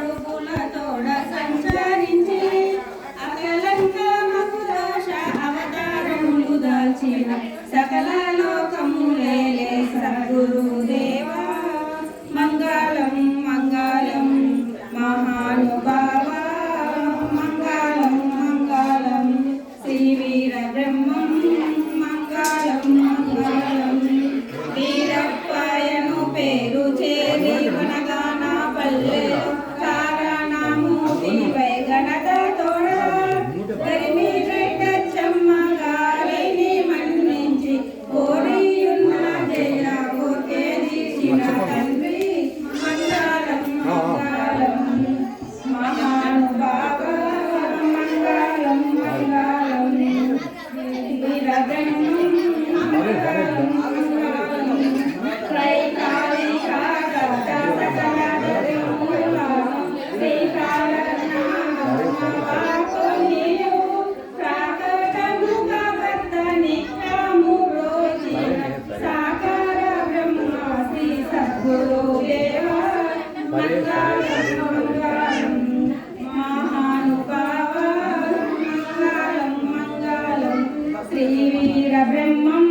అడుగులతోడ సంచరించి అకలంకమకు దోష అవతారములు దాల్చిన సకల లోకములేలే సద్గురుదేవా మంగళం మంగళం మహానుభావ మంగళం మంగళం శ్రీ వీర బ్రహ్మం మంగళం మంగళం వీరప్పయను పేరు చేరి వనగాన పల్లెలు కారణమూర్తి వైగణత తోడ గరిమి వెంకటమ్మ గారిని మన్నించి కోరియున్న జయ కోర్కే దీసిన తండ్రి మంగళం మంగళం మహానుభావ మంగళం మంగళం వీరబ్రహ్మం మహానుభావ మంగళం మంగళం శ్రీ వీర బ్రహ్మం